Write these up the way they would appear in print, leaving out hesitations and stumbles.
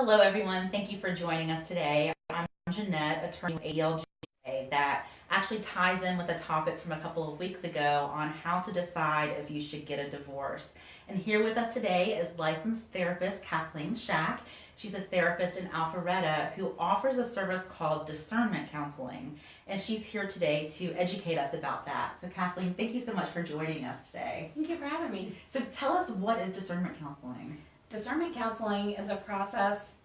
Hello, everyone. Thank you for joining us today. I'm Jeanette, attorney with ALJ, that actually ties in with a topic from a couple of weeks ago on how to decide if you should get a divorce. And here with us today is licensed therapist Kathleen Shack. She's a therapist in Alpharetta who offers a service called Discernment Counseling. And she's here today to educate us about that. So Kathleen, thank you so much for joining us today. Thank you for having me. So tell us, what is Discernment Counseling? Discernment counseling is a process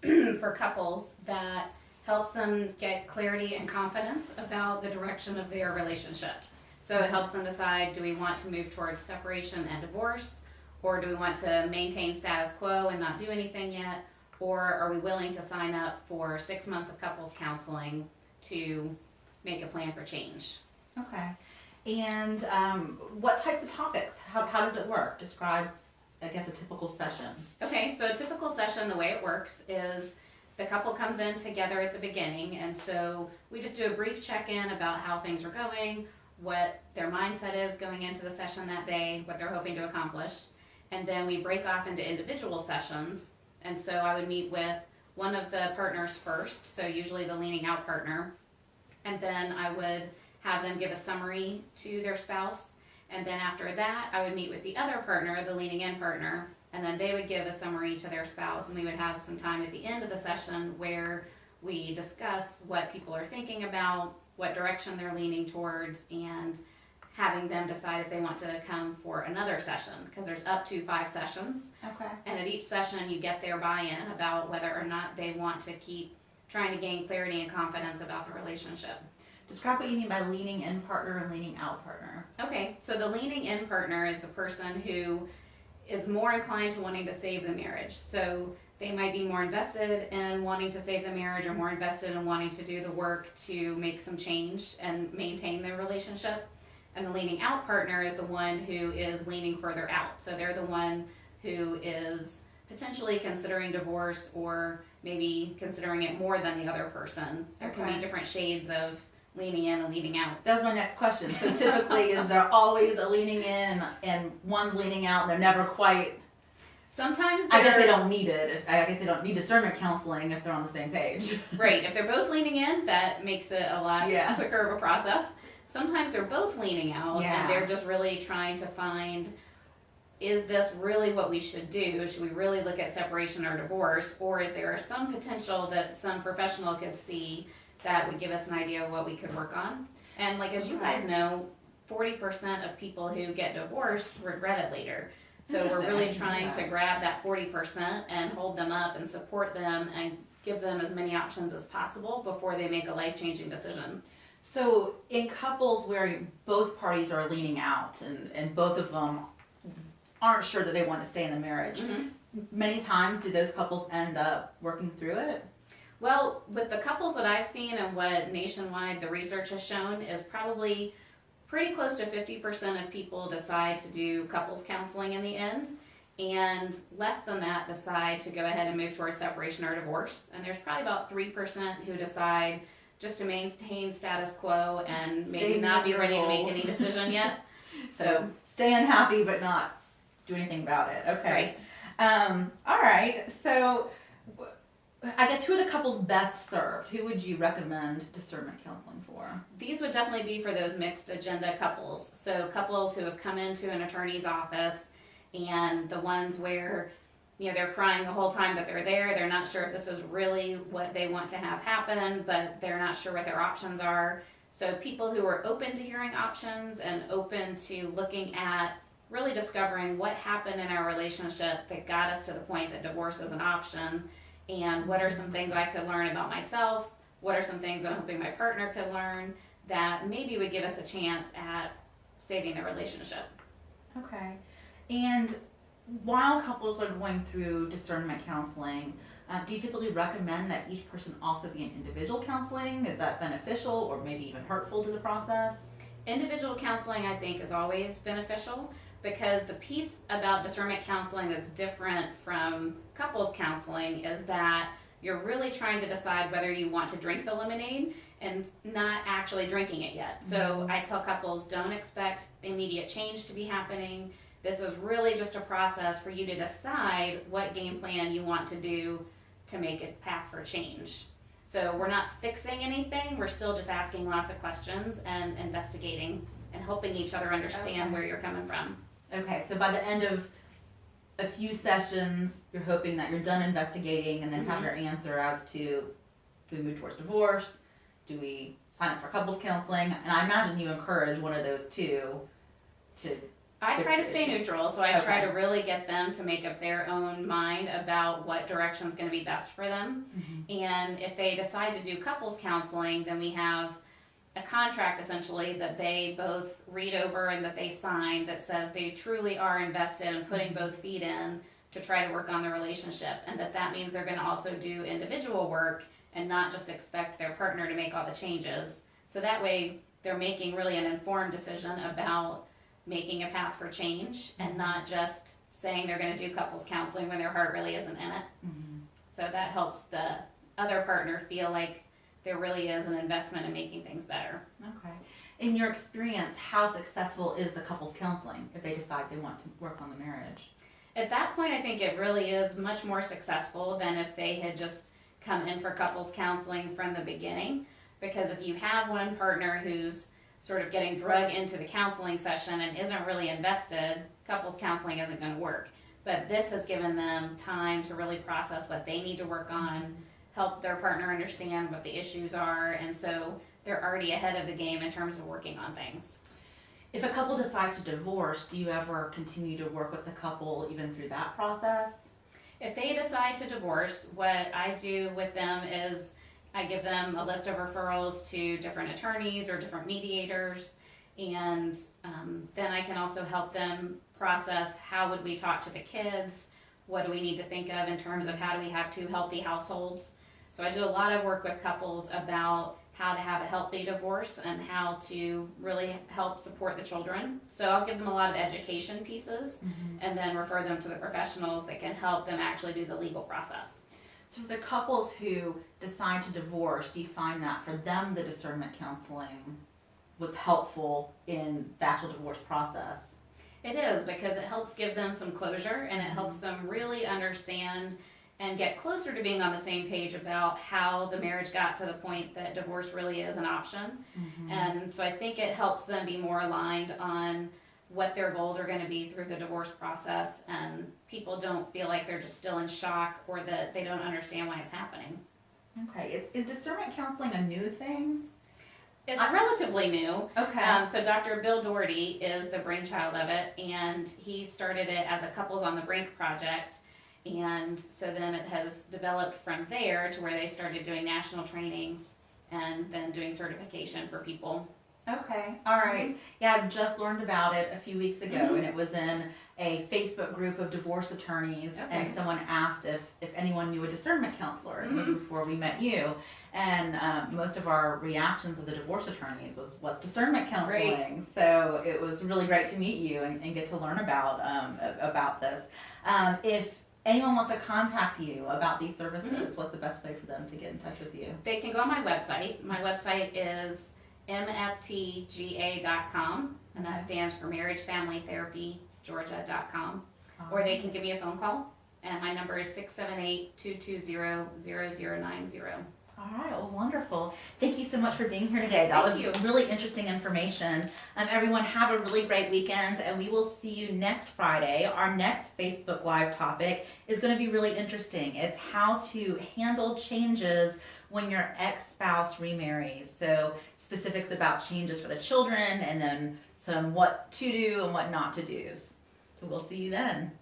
for couples that helps them get clarity and confidence about the direction of their relationship. So it helps them decide, do we want to move towards separation and divorce, or do we want to maintain status quo and not do anything yet, or are we willing to sign up for 6 months of couples counseling to make a plan for change? Okay. And what types of topics? How does it work? Describe, I guess, a typical session. Okay, so a typical session, the way it works is the couple comes in together at the beginning, and so we just do a brief check-in about how things are going, what their mindset is going into the session that day, what they're hoping to accomplish, and then we break off into individual sessions. And so I would meet with one of the partners first, so usually the leaning out partner, and then I would have them give a summary to their spouse. And then after that, I would meet with the other partner, the leaning in partner, and then they would give a summary to their spouse, and we would have some time at the end of the session where we discuss what people are thinking about, what direction they're leaning towards, and having them decide if they want to come for another session, because there's up to 5 sessions. Okay. And at each session, you get their buy-in about whether or not they want to keep trying to gain clarity and confidence about the relationship. Describe what you mean by leaning in partner and leaning out partner. Okay, so the leaning in partner is the person who is more inclined to wanting to save the marriage. So they might be more invested in wanting to save the marriage, or more invested in wanting to do the work to make some change and maintain their relationship. And the leaning out partner is the one who is leaning further out. So they're the one who is potentially considering divorce, or maybe considering it more than the other person. There can be different shades of leaning in and leaning out. That was my next question. So typically, is there always a leaning in and one's leaning out and they're never quite... Sometimes I guess they don't need it. I guess they don't need discernment counseling if they're on the same page. Right. If they're both leaning in, that makes it a lot quicker of a process. Sometimes they're both leaning out and they're just really trying to find, is this really what we should do? Should we really look at separation or divorce? Or is there some potential that some professional could see that would give us an idea of what we could work on? And like, as you guys know, 40% of people who get divorced regret it later. So we're really trying to grab that 40% and hold them up and support them and give them as many options as possible before they make a life-changing decision. So in couples where both parties are leaning out and both of them aren't sure that they want to stay in the marriage, many times do those couples end up working through it? Well, with the couples that I've seen and what nationwide the research has shown is probably pretty close to 50% of people decide to do couples counseling in the end, and less than that decide to go ahead and move towards separation or divorce. And there's probably about 3% who decide just to maintain status quo and maybe not be ready to make any decision yet. So stay unhappy but not do anything about it. Okay. Right. All right. So I guess, who are the couples best served? Who would you recommend discernment counseling for? These would definitely be for those mixed agenda couples. So couples who have come into an attorney's office, and the ones where, you know, they're crying the whole time that they're there. They're not sure if this is really what they want to have happen, but they're not sure what their options are. So people who are open to hearing options and open to looking at really discovering what happened in our relationship that got us to the point that divorce is an option. And what are some things I could learn about myself? What are some things I'm hoping my partner could learn that maybe would give us a chance at saving the relationship? Okay. And while couples are going through discernment counseling, do you typically recommend that each person also be in individual counseling? Is that beneficial or maybe even hurtful to the process? Individual counseling, I think, is always beneficial, because the piece about discernment counseling that's different from couples counseling is that you're really trying to decide whether you want to drink the lemonade and not actually drinking it yet. So I tell couples, don't expect immediate change to be happening. This is really just a process for you to decide what game plan you want to do to make a path for change. So we're not fixing anything, we're still just asking lots of questions and investigating and helping each other understand where you're coming from. Okay, so by the end of a few sessions, you're hoping that you're done investigating and then have your answer as to, do we move towards divorce? Do we sign up for couples counseling? And I imagine you encourage one of those two to... I try to stay neutral, so I try to really get them to make up their own mind about what direction is going to be best for them. And if they decide to do couples counseling, then we have a contract essentially that they both read over and that they sign that says they truly are invested in putting both feet in to try to work on the relationship, and that means they're going to also do individual work and not just expect their partner to make all the changes. So that way they're making really an informed decision about making a path for change and not just saying they're going to do couples counseling when their heart really isn't in it. So that helps the other partner feel like there really is an investment in making things better. Okay. In your experience, how successful is the couples counseling if they decide they want to work on the marriage? At that point, I think it really is much more successful than if they had just come in for couples counseling from the beginning. Because if you have one partner who's sort of getting drug into the counseling session and isn't really invested, couples counseling isn't going to work. But this has given them time to really process what they need to work on, help their partner understand what the issues are, and so they're already ahead of the game in terms of working on things. If a couple decides to divorce, do you ever continue to work with the couple even through that process? If they decide to divorce, what I do with them is I give them a list of referrals to different attorneys or different mediators, and then I can also help them process how would we talk to the kids, what do we need to think of in terms of how do we have two healthy households. So I do a lot of work with couples about how to have a healthy divorce and how to really help support the children. So I'll give them a lot of education pieces and then refer them to the professionals that can help them actually do the legal process. So for the couples who decide to divorce, do you find that for them the discernment counseling was helpful in the actual divorce process? It is, because it helps give them some closure and it helps them really understand and get closer to being on the same page about how the marriage got to the point that divorce really is an option. And so I think it helps them be more aligned on what their goals are going to be through the divorce process, and people don't feel like they're just still in shock or that they don't understand why it's happening. Okay. Is discernment counseling a new thing? It's relatively new. Okay. So Dr. Bill Doherty is the brainchild of it, and he started it as a Couples on the Brink project. And so then it has developed from there to where they started doing national trainings and then doing certification for people. Okay, all right. Yeah, I just learned about it a few weeks ago, and it was in a Facebook group of divorce attorneys, and someone asked if anyone knew a discernment counselor. It was before we met you, and most of our reactions of the divorce attorneys was discernment counseling. So it was really great to meet you and get to learn about this. If anyone wants to contact you about these services, what's the best way for them to get in touch with you? They can go on my website. My website is mftga.com, and that stands for Marriage Family Therapy Georgia.com. Or they can give me a phone call, and my number is 678-220-0090. All right, well, wonderful. Thank you so much for being here today. That was really interesting information. Everyone, have a really great weekend, and we will see you next Friday. Our next Facebook Live topic is going to be really interesting. It's how to handle changes when your ex-spouse remarries. So specifics about changes for the children, and then some what to do and what not to do. So we'll see you then.